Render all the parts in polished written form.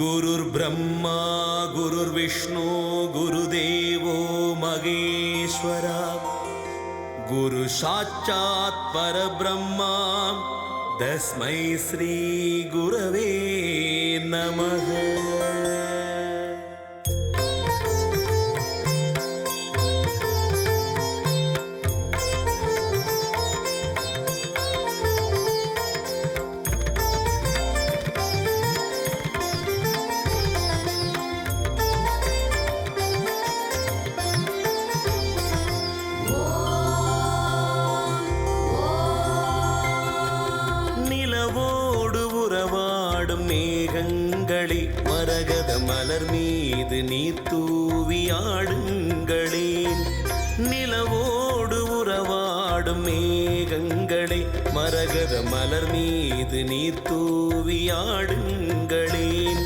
गुरुर्ब्रह्मा गुरुर्विष्णु गुरुदेवो महेश्वरा गुरु साक्षात् परब्रह्मा तस्मै श्री गुरवे नमः। மேகங்களே மரகத மலர் மீது நீர் தூவியாடுங்களேன். நிலவோடு உறவாடும் மேகங்களே மரகத மலர் மீது நீர் தூவியாடுங்களேன்.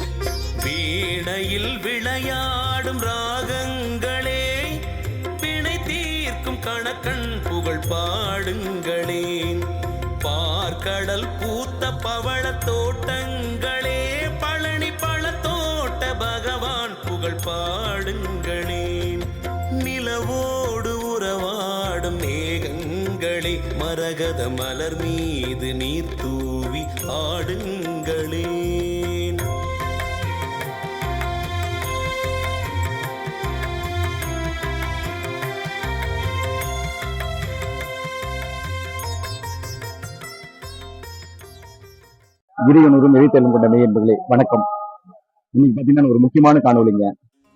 வீணையில் விளையாடும் ராகங்களே பிணை தீர்க்கும் கணக்கன் புகழ் பாடுங்களேன். பார்க்கடல் பூத்த பவள தோட்டங்களே பழனி பழத்தோட்ட பகவான் புகழ் பாடுங்களேன். நிலவோடு உறவாடும் மேகங்களே மரகத மலர் மீது நீர் தூவி ஆடுங்களேன். இறையனூரும் எழுத்தெல்லும் கொண்ட மெய்யன்பர்களே வணக்கம். இன்னைக்கு பாத்தீங்கன்னா ஒரு முக்கியமான காணொலிங்க.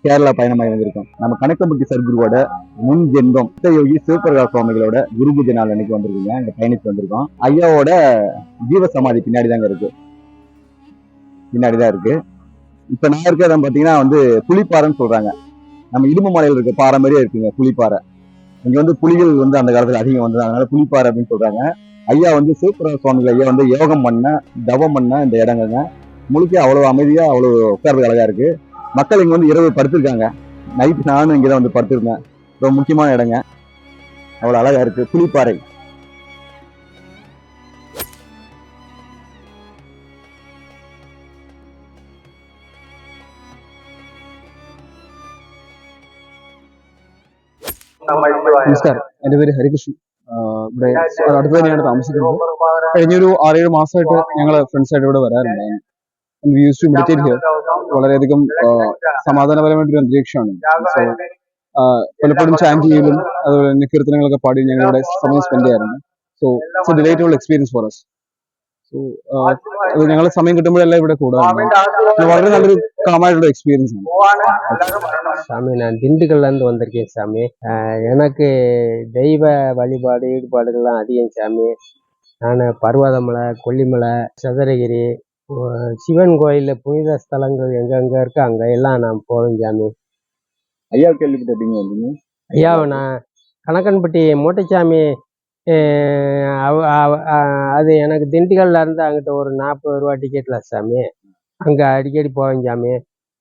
கேரளா பயணமாக வந்திருக்கோம். நம்ம கணக்கம்பட்டி சர்க்குருவோட முன் ஜென்மம் யோகி சிவபிரகாஷ் சுவாமிகளோட குரு பூஜை நாள் அன்னைக்கு வந்திருக்கீங்க. இங்க பயணிச்சு வந்திருக்கோம். ஐயாவோட ஜீவ சமாதி பின்னாடிதான் இருக்கு. இப்ப நான் இருக்கிறத பாத்தீங்கன்னா புலிப்பாறைன்னு சொல்றாங்க. நம்ம இடும்பு மலையில் இருக்க பாறை மாதிரியே இருக்குங்க புலிப்பாறை. இங்க புலிகள் அந்த காலத்துல அதிகம் வந்தது, அதனால புலிப்பாறை அப்படின்னு சொல்றாங்க. ஐயா சிவபிரகாஷ் சுவாமிகள் ஐயா யோகம் பண்ண தவம் பண்ண இந்த இடங்கங்க முழுக்க அவ்வளவு அமைதியா அவ்வளவு உட்கார்றது அழகா இருக்கு. மக்கள் இங்க இரவு படுத்திருக்காங்க. நைட்டு நானும் இங்கதான் படுத்திருந்தேன். ரொம்ப முக்கியமான இடங்க, அவ்வளவு அழகா இருக்கு புலிப்பாறை. നമസ്കാരം, എൻ്റെ പേര് ഹരികൃഷ്ണൻ. ഇവിടെ അടുത്ത് തന്നെയാണ് താമസിക്കുന്നത്. കഴിഞ്ഞൊരു 6-7 മാസമായിട്ട് ഞങ്ങൾ ഫ്രണ്ട്സായിട്ട് ഇവിടെ വരാറുണ്ടായിരുന്നു. We use to meditate here. വളരെയധികം സമാധാനപരമായിട്ടൊരു അന്തരീക്ഷമാണ്. സോ പലപ്പോഴും ചാൻറ്റ് ചെയ്യലും അതുപോലെ തന്നെ കീർത്തനങ്ങളൊക്കെ പാടി ഞങ്ങൾ ഇവിടെ സമയം സ്പെൻഡ് ചെയ്യാറുണ്ട്. So it's a delightable experience for us. So അത് ഞങ്ങൾ സമയം കിട്ടുമ്പോഴെല്ലാം ഇവിടെ കൂടാറുണ്ട്. വളരെ നല്ലൊരു காமாயிட்டோட எக்ஸ்பீரியன்ஸ். சாமி, நான் திண்டுக்கல்ல இருந்து வந்திருக்கேன் சாமி. எனக்கு தெய்வ வழிபாடு ஈடுபாடுகள்லாம் அதிகம் சாமி. நான் பர்வதமலை, கொல்லிமலை, சதுரகிரி, சிவன் கோயில் புனித ஸ்தலங்கள் எங்கெங்க இருக்கு அங்க எல்லாம் நான் போவேன் சாமி. ஐயா கேள்விப்பட்டீங்க? ஐயாவை நான் கணக்கன்பட்டி மூட்டைச்சாமி. அது எனக்கு திண்டுக்கல்ல இருந்து அங்கிட்ட ஒரு 40 ரூபா டிக்கெட்ல சாமி. அங்கே அடிக்கடி போவேன் சாமி.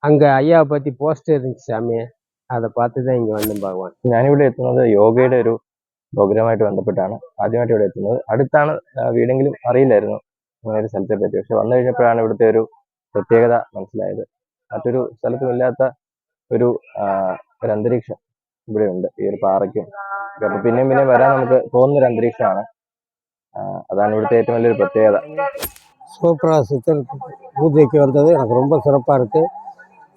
அங்கே ஐயாவை பற்றி പോസ്റ്റർ இருந்துச்சு സാമി. அதை பார்த்து தான் ഇങ്ങ് വന്നും ഭഗവാൻ. ഞാനിവിടെ എത്തുന്നത് യോഗയുടെ ഒരു പ്രോഗ്രാമായിട്ട് ബന്ധപ്പെട്ടാണ് ആദ്യമായിട്ട് ഇവിടെ എത്തുന്നത്. അടുത്താണ് വീടെങ്കിലും അറിയില്ലായിരുന്നു അങ്ങനെ ഒരു സ്ഥലത്തെ പറ്റി. പക്ഷെ വന്നു കഴിഞ്ഞപ്പോഴാണ് ഇവിടുത്തെ ഒരു പ്രത്യേകത മനസ്സിലായത്. മറ്റൊരു സ്ഥലത്തും ഇല്ലാത്ത ഒരു അന്തരീക്ഷം ഇവിടെ ഉണ്ട് ഈ ഒരു പാറയ്ക്കും. അപ്പൊ പിന്നെയും വരാൻ നമുക്ക് തോന്നുന്നൊരു അന്തരീക്ഷമാണ്. അതാണ് ഇവിടുത്തെ ഏറ്റവും വലിയൊരു പ്രത്യേകത. சிவபிரகாஷ் சித்தர் பூஜைக்கு வந்தது எனக்கு ரொம்ப சிறப்பாக இருக்குது.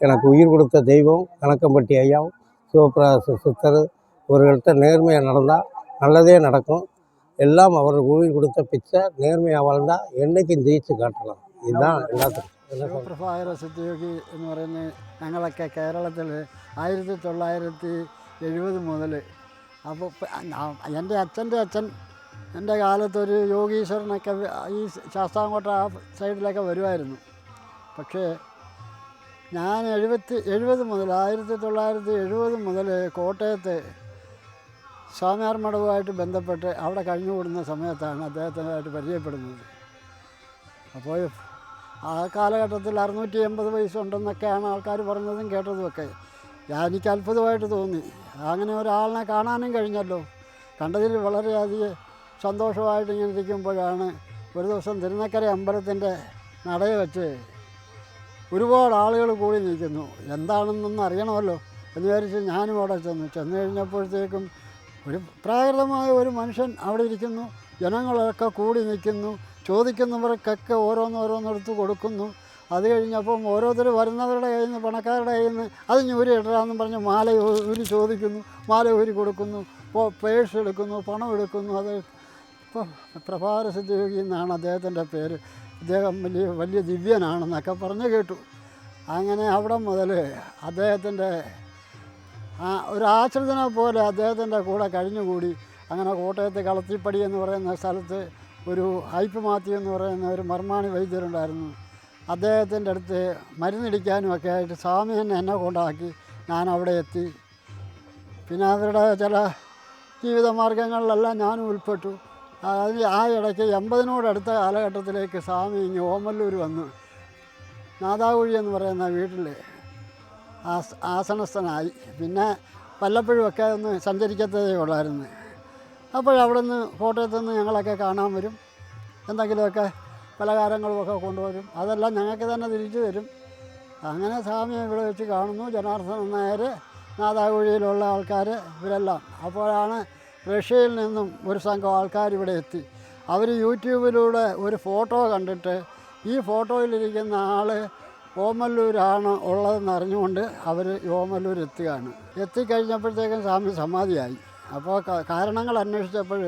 எனக்கு உயிர் கொடுத்த தெய்வம் கணக்கம்பட்டி ஐயாவும் சிவபிரகாஷ் சித்தர். ஒருவர்கிட்ட நேர்மையாக நடந்தால் நல்லதே நடக்கும். எல்லாம் அவர் உயிர் கொடுத்த பிச்சை. നേർമயாக வாழ்ந்தால் എന്നേക്കും ജയിച്ച് കാട്ടலாம். இதுதான் எல்லாத்துக்கும். ശിവപ്രഭാകര സിദ്ധയോഗി എന്ന് പറയുന്നത് ഞങ്ങളൊക്കെ കേരളത്തിൽ 1970 മുതൽ, അപ്പോൾ എൻ്റെ അച്ഛൻ്റെ അച്ഛൻ എൻ്റെ കാലത്തൊരു യോഗീശ്വരനൊക്കെ ഈ ശാസ്താംകോട്ട ആ സൈഡിലൊക്കെ വരുമായിരുന്നു. പക്ഷേ ഞാൻ 1970 മുതൽ കോട്ടയത്ത് സ്വാമിയാർ മഠവുമായിട്ട് ബന്ധപ്പെട്ട് അവിടെ കഴിഞ്ഞുകൂടുന്ന സമയത്താണ് അദ്ദേഹത്തിനായിട്ട് പരിചയപ്പെടുന്നത്. അപ്പോൾ ആ കാലഘട്ടത്തിൽ 680 വയസ്സുണ്ടെന്നൊക്കെയാണ് ആൾക്കാർ പറഞ്ഞതും കേട്ടതുമൊക്കെ. എനിക്ക് അത്ഭുതമായിട്ട് തോന്നി. അങ്ങനെ ഒരാളിനെ കാണാനും കഴിഞ്ഞല്ലോ. കണ്ടതിൽ വളരെയധികം സന്തോഷമായിട്ട് ഇങ്ങനെ ഇരിക്കുമ്പോഴാണ് ഒരു ദിവസം തിരുനക്കര അമ്പലത്തിൻ്റെ നടയെ വെച്ച് ഒരുപാട് ആളുകൾ കൂടി നിൽക്കുന്നു. എന്താണെന്നൊന്നും അറിയണമല്ലോ എന്ന് വിചാരിച്ച് ഞാനും അവിടെ ചെന്നു കഴിഞ്ഞപ്പോഴത്തേക്കും ഒരു പ്രാകൃതമായ ഒരു മനുഷ്യൻ അവിടെ ഇരിക്കുന്നു. ജനങ്ങളൊക്കെ കൂടി നിൽക്കുന്നു. ചോദിക്കുന്നവർക്കൊക്കെ ഓരോന്നോരോന്നെടുത്ത് കൊടുക്കുന്നു. അത് കഴിഞ്ഞപ്പം ഓരോരുത്തർ വരുന്നവരുടെ കയ്യിൽ നിന്ന്, പണക്കാരുടെ കയ്യിൽ നിന്ന് അത് ഞൂരി ഇടാമെന്നും പറഞ്ഞ് മാല ഊരി ചോദിക്കുന്നു, മാല ഊരി കൊടുക്കുന്നു, പേഴ്സ് എടുക്കുന്നു, പണം എടുക്കുന്നു. അത് ഇപ്പോൾ പ്രഭാകര സിദ്ധിയോഗി എന്നാണ് അദ്ദേഹത്തിൻ്റെ പേര്. അദ്ദേഹം വലിയ ദിവ്യനാണെന്നൊക്കെ പറഞ്ഞ് കേട്ടു. അങ്ങനെ അവിടെ മുതൽ അദ്ദേഹത്തിൻ്റെ ഒരു ആശ്രിതനെ പോലെ അദ്ദേഹത്തിൻ്റെ കൂടെ കഴിഞ്ഞുകൂടി. അങ്ങനെ കോട്ടയത്ത് കളത്തിപ്പടി എന്ന് പറയുന്ന സ്ഥലത്ത് ഒരു ഹൈപ്പ് മാത്യു എന്ന് പറയുന്ന ഒരു മർമാണി വൈദ്യരുണ്ടായിരുന്നു. അദ്ദേഹത്തിൻ്റെ അടുത്ത് മരുന്നിടിക്കാനും ഒക്കെ ആയിട്ട് സ്വാമി എന്നെ കൊണ്ടാക്കി. ഞാൻ അവിടെ എത്തി. പിന്നെ അവരുടെ ചില ജീവിതമാർഗങ്ങളിലെല്ലാം ഞാനും ഉൾപ്പെട്ടു. ആ ഇടയ്ക്ക് 80-നോടടുത്ത കാലഘട്ടത്തിലേക്ക് സ്വാമി ഇങ്ങ് ഓമല്ലൂർ വന്നു. നാദാകുഴി എന്ന് പറയുന്ന വീട്ടിൽ ആസനസ്ഥനായി. പിന്നെ വല്ലപ്പോഴും ഒക്കെ ഒന്ന് സഞ്ചരിക്കത്തതേ ഉള്ളായിരുന്നു. അപ്പോഴവിടെ നിന്ന് കോട്ടയത്തു നിന്ന് ഞങ്ങളൊക്കെ കാണാൻ വരും. എന്തെങ്കിലുമൊക്കെ പലഹാരങ്ങളുമൊക്കെ കൊണ്ടുവരും. അതെല്ലാം ഞങ്ങൾക്ക് തന്നെ തിരിച്ചു തരും. അങ്ങനെ സ്വാമിയെ ഇവിടെ വെച്ച് കാണുന്നു. ജനാർദ്ദനൻ നായർ, നാദാകുഴിയിലുള്ള ആൾക്കാർ, ഇവരെല്ലാം. അപ്പോഴാണ് റഷ്യയിൽ നിന്നും ഒരു സംഘം ആൾക്കാർ ഇവിടെ എത്തി. അവർ യൂട്യൂബിലൂടെ ഒരു ഫോട്ടോ കണ്ടിട്ട് ഈ ഫോട്ടോയിലിരിക്കുന്ന ആൾ ഓമല്ലൂരാണ് ഉള്ളതെന്ന് അറിഞ്ഞുകൊണ്ട് അവർ ഓമല്ലൂർ എത്തുകയാണ്. എത്തിക്കഴിഞ്ഞപ്പോഴത്തേക്കും സ്വാമി സമാധിയായി. അപ്പോൾ കാരണങ്ങൾ അന്വേഷിച്ചപ്പോൾ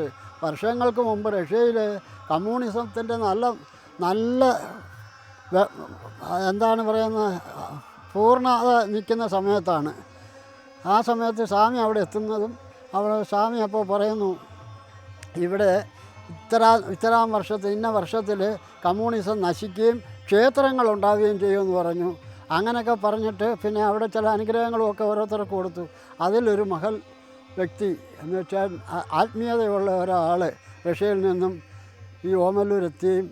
വർഷങ്ങൾക്ക് മുമ്പ് റഷ്യയിൽ കമ്മ്യൂണിസത്തിൻ്റെ നല്ല എന്താണ് പറയുന്നത്, പൂർണ്ണത നിൽക്കുന്ന സമയത്താണ്. ആ സമയത്ത് സ്വാമി അവിടെ എത്തുന്നതും അവിടെ സ്വാമി അപ്പോൾ പറയുന്നു, ഇവിടെ ഇത്തരാം വർഷത്തിൽ ഇന്ന വർഷത്തിൽ കമ്മ്യൂണിസം നശിക്കുകയും ക്ഷേത്രങ്ങൾ ഉണ്ടാവുകയും ചെയ്യുമെന്ന് പറഞ്ഞു. അങ്ങനെയൊക്കെ പറഞ്ഞിട്ട് പിന്നെ അവിടെ ചില അനുഗ്രഹങ്ങളും ഒക്കെ ഓരോരുത്തർക്ക് കൊടുത്തു. അതിലൊരു മഹൽ വ്യക്തി എന്ന് വെച്ചാൽ ആത്മീയതയുള്ള ഒരാൾ റഷ്യയിൽ നിന്നും ഈ ഓമല്ലൂരെത്തുകയും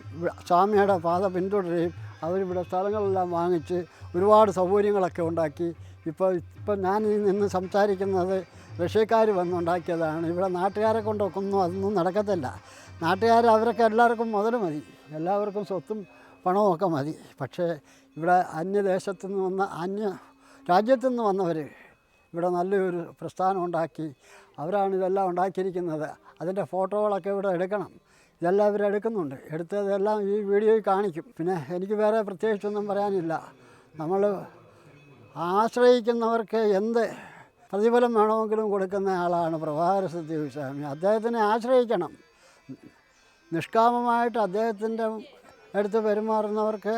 സ്വാമിയുടെ പാത പിന്തുടരുകയും അവരിവിടെ സ്ഥലങ്ങളെല്ലാം വാങ്ങിച്ച് ഒരുപാട് സൗകര്യങ്ങളൊക്കെ ഉണ്ടാക്കി. ഇപ്പം ഞാൻ ഈ നിന്ന് സംസാരിക്കുന്നത് റഷ്യക്കാർ വന്നുണ്ടാക്കിയതാണ്. ഇവിടെ നാട്ടുകാരെ കൊണ്ടൊക്കെ അതൊന്നും നടക്കത്തില്ല. നാട്ടുകാർ അവരൊക്കെ എല്ലാവർക്കും മുതൽ മതി, എല്ലാവർക്കും സ്വത്തും പണവും ഒക്കെ മതി. പക്ഷേ ഇവിടെ അന്യദേശത്തു നിന്ന് വന്ന രാജ്യത്തു നിന്ന് വന്നവർ ഇവിടെ നല്ലൊരു പ്രസ്ഥാനം ഉണ്ടാക്കി. അവരാണ് ഇതെല്ലാം ഉണ്ടാക്കിയിരിക്കുന്നത്. അതിൻ്റെ ഫോട്ടോകളൊക്കെ ഇവിടെ എടുക്കണം. ഇതെല്ലാം ഇവരെടുക്കുന്നുണ്ട്. എടുത്തതെല്ലാം ഈ വീഡിയോയിൽ കാണിക്കും. പിന്നെ എനിക്ക് വേറെ പ്രത്യേകിച്ചൊന്നും പറയാനില്ല. നമ്മൾ ആശ്രയിക്കുന്നവർക്ക് എന്ത് പ്രതിഫലം വേണമെങ്കിലും കൊടുക്കുന്ന ആളാണ് പ്രഭാകര സിദ്ധിയോഗി സ്വാമി. അദ്ദേഹത്തിനെ ആശ്രയിക്കണം. നിഷ്കാമമായിട്ട് അദ്ദേഹത്തിൻ്റെ അടുത്ത് പെരുമാറുന്നവർക്ക്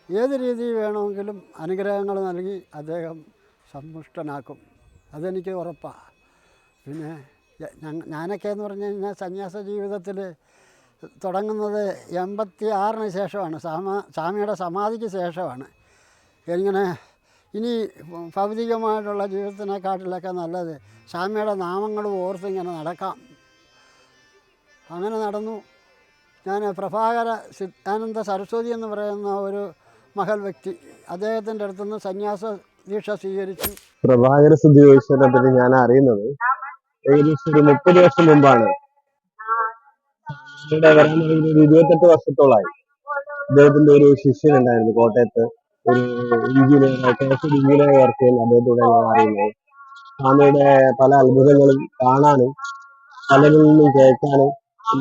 ഏത് രീതിയിൽ വേണമെങ്കിലും അനുഗ്രഹങ്ങൾ നൽകി അദ്ദേഹം സമ്പുഷ്ടനാക്കും. അതെനിക്ക് ഉറപ്പാണ്. പിന്നെ ഞാനൊക്കെ എന്ന് പറഞ്ഞു കഴിഞ്ഞാൽ സന്യാസ ജീവിതത്തിൽ തുടങ്ങുന്നത് 86-ന് ശേഷമാണ്. സ്വാമിയുടെ സമാധിക്ക് ശേഷമാണ്. ഇങ്ങനെ ഇനി ഭൗതികമായിട്ടുള്ള ജീവിതത്തിനെക്കാട്ടിലൊക്കെ നല്ലത് സ്വാമിയുടെ നാമങ്ങളും ഓർത്തിങ്ങനെ നടക്കാം. അങ്ങനെ നടന്നു. ഞാൻ പ്രഭാകര സിദ്ധാനന്ദ സരസ്വതി എന്ന് പറയുന്ന ഒരു മഹൽ വ്യക്തി, അദ്ദേഹത്തിൻ്റെ അടുത്തുനിന്ന് സന്യാസ ദീക്ഷ സ്വീകരിച്ചു. പ്രഭാകര സിദ്ധിയോഗീശ്വരനെ പറ്റി ഞാൻ അറിയുന്നത് ഏകദേശം ഒരു 30 വർഷം മുമ്പാണ്. ഇവിടെ വരാൻ തുടങ്ങിയ ഒരു 28 വർഷത്തോളമായി. അദ്ദേഹത്തിന്റെ ഒരു ശിഷ്യനുണ്ടായിരുന്നു കോട്ടയത്ത്, ഒരു എഞ്ചിനീയർ, എഞ്ചിനീയർ വർക്ക് ചെയ്യുന്ന അദ്ദേഹത്തോടെ ഞാൻ അറിയുന്നത്. സ്വാമിയുടെ പല അത്ഭുതങ്ങളും കാണാനും പലരിൽ നിന്നും കേൾക്കാനും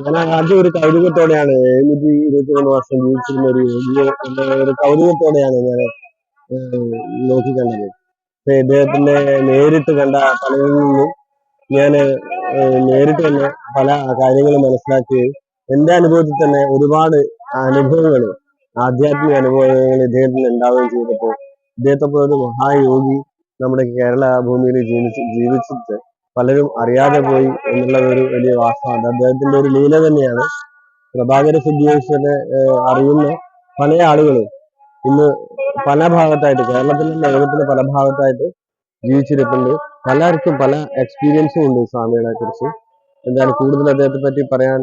ഞാൻ ആദ്യം ഒരു കൗതുകത്തോടെയാണ് 723 വർഷം ജീവിച്ചിരുന്ന ഒരു ഒരു കൗതുകത്തോടെയാണ് ഞാൻ നോക്കിക്കണ്ടത്. ഇദ്ദേഹത്തിന്റെ നേരിട്ട് കണ്ട പലരിൽ നിന്നും ഞാൻ നേരിട്ട് തന്നെ പല കാര്യങ്ങളും മനസ്സിലാക്കുകയും എന്റെ അനുഭവത്തിൽ തന്നെ ഒരുപാട് അനുഭവങ്ങൾ, ആധ്യാത്മിക അനുഭവങ്ങൾ ഇദ്ദേഹത്തിന് ഉണ്ടാവുകയും ചെയ്തപ്പോൾ ഇദ്ദേഹത്തെ ഒരു മഹായോഗി നമ്മുടെ കേരള ഭൂമിയിൽ ജീവിച്ചിട്ട് പലരും അറിയാതെ പോയി എന്നുള്ള ഒരു വലിയ വാസ്തവമാണ്. അദ്ദേഹത്തിന്റെ ഒരു ലീല തന്നെയാണ്. പ്രഭാകര സിദ്ധിയോഗീശ്വരനെ അറിയുന്ന പല ആളുകളും ഇന്ന് പല ഭാഗത്തായിട്ട്, കേരളത്തിലെ ലോകത്തിന്റെ പല ഭാഗത്തായിട്ട് ജീവിച്ചിരിപ്പുണ്ട്. പലർക്കും പല എക്സ്പീരിയൻസും ഉണ്ട് സ്വാമികളെ കുറിച്ച്. എന്തായാലും കൂടുതൽ അദ്ദേഹത്തെ പറ്റി പറയാൻ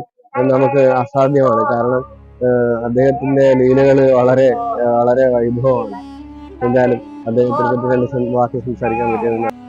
നമുക്ക് അസാധ്യമാണ്. കാരണം അദ്ദേഹത്തിന്റെ ലീലകൾ വളരെ വളരെ വൈഭവമാണ്. എന്തായാലും അദ്ദേഹത്തെ പറ്റി 2 വാക്ക് സംസാരിക്കാൻ പറ്റിയത്